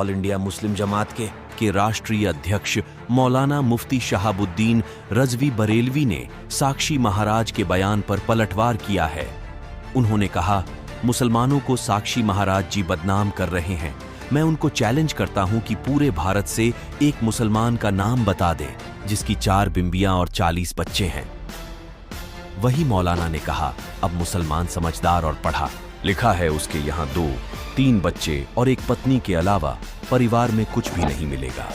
All India Muslim जमात के राष्ट्रीय अध्यक्ष मौलाना मुफ्ती शहाबुद्दीन रजवी बरेलवी ने साक्षी महाराज के बयान पर पलटवार किया है। उन्होंने कहा, मुसलमानों को साक्षी महाराज जी बदनाम कर रहे हैं। मैं उनको चैलेंज करता हूं कि पूरे भारत से एक मुसलमान का नाम बता दें जिसकी 4 बिंबियां और 40 बच्चे हैं। वही मौलाना ने कहा, अब मुसलमान समझदार और पढ़ा लिखा है, उसके यहाँ 2-3 बच्चे और एक पत्नी के अलावा परिवार में कुछ भी नहीं मिलेगा।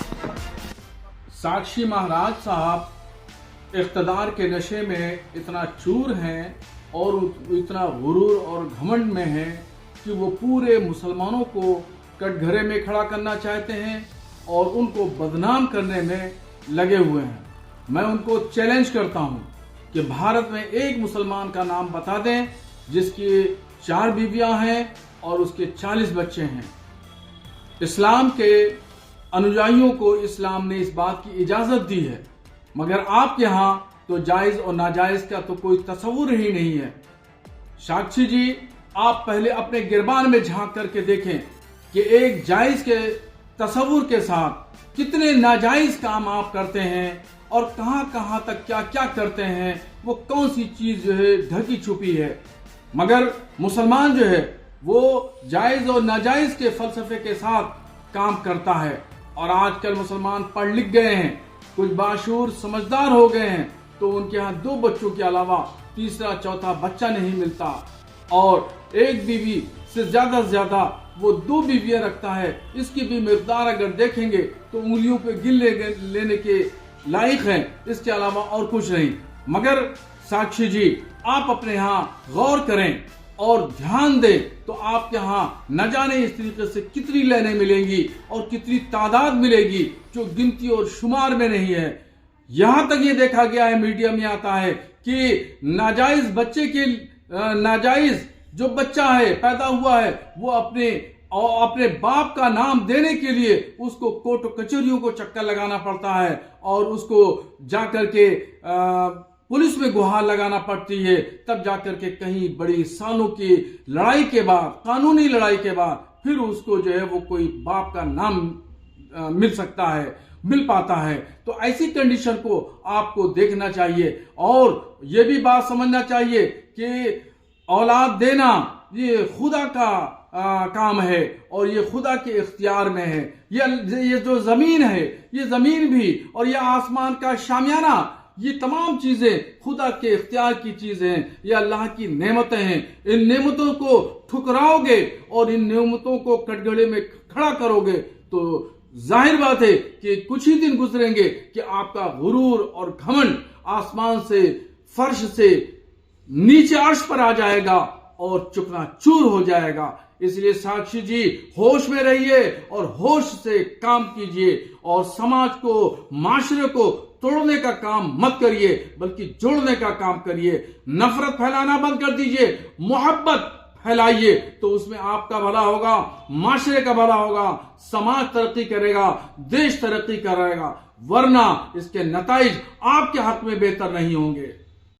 साक्षी महाराज साहब इख्तदार के नशे में इतना चूर हैं और इतना गुरूर और घमंड में हैं कि वो पूरे मुसलमानों को कटघरे में खड़ा करना चाहते हैं और उनको बदनाम करने में लगे हुए हैं। मैं उनको चैलेंज करता हूं कि भारत में एक मुसलमान का नाम बता दें जिसकी 4 बीवियां हैं और उसके 40 बच्चे हैं। इस्लाम के अनुयायियों को इस्लाम ने इस बात की इजाजत दी है, मगर आपके यहाँ तो जायज और नाजायज का तो कोई तस्वुर ही नहीं है। साक्षी जी, आप पहले अपने गिरबान में झांक करके देखें कि एक जायज के तस्वुर के साथ कितने नाजायज काम आप करते हैं और कहां तक क्या क्या करते हैं, वो कौन सी चीज जो है ढकी छुपी है। मगर मुसलमान जो है वो जायज और नाजायज के फलसफे के साथ काम करता है। और आजकल मुसलमान पढ़ लिख गए हैं, कुछ बाशूर समझदार हो गए हैं, तो उनके यहाँ 2 बच्चों के अलावा तीसरा चौथा बच्चा नहीं मिलता और एक बीवी से ज्यादा वो 2 बीवियां रखता है। इसकी भी मिकदार अगर देखेंगे तो उंगलियों पे गिन लेने के लायक है, इसके अलावा और कुछ नहीं। मगर साक्षी जी, आप अपने यहाँ गौर करें और ध्यान दें तो आपके यहाँ न जाने इस तरीके से कितनी लेने मिलेंगी और कितनी तादाद मिलेगी जो गिनती और शुमार में नहीं है। यहां तक ये देखा गया है, मीडिया में आता है कि नाजायज बच्चे के नाजायज जो बच्चा है पैदा हुआ है वो अपने बाप का नाम देने के लिए उसको कोर्ट कचहरियों को चक्कर लगाना पड़ता है और उसको जाकर के पुलिस में गुहार लगाना पड़ती है, तब जाकर के कहीं बड़ी सालों की लड़ाई के बाद, कानूनी लड़ाई के बाद फिर उसको जो है वो कोई बाप का नाम मिल पाता है। तो ऐसी कंडीशन को आपको देखना चाहिए और ये भी बात समझना चाहिए कि औलाद देना ये खुदा का काम है और ये खुदा के इख्तियार में है। ये जो जमीन है, ये जमीन भी और ये आसमान का शामियाना, ये तमाम चीजें खुदा के इख्तियार की चीजें हैं, ये अल्लाह की नेमतें हैं। इन नेमतों को ठुकराओगे और इन नेमतों को कटघरे में खड़ा करोगे तो जाहिर बात है कि कुछ ही दिन गुजरेंगे कि आपका गुरूर और घमंड आसमान से, फर्श से नीचे अर्श पर आ जाएगा और चूर हो जाएगा। इसलिए साक्षी जी, होश में रहिए और होश से काम कीजिए और समाज को, माशरे को तोड़ने का काम मत करिए बल्कि जोड़ने का काम करिए। नफरत फैलाना बंद कर दीजिए, मोहब्बत फैलाइए, तो उसमें आपका भला होगा, माशरे का भला होगा, समाज तरक्की करेगा, देश तरक्की करेगा, वरना इसके नताइज आपके हक में बेहतर नहीं होंगे।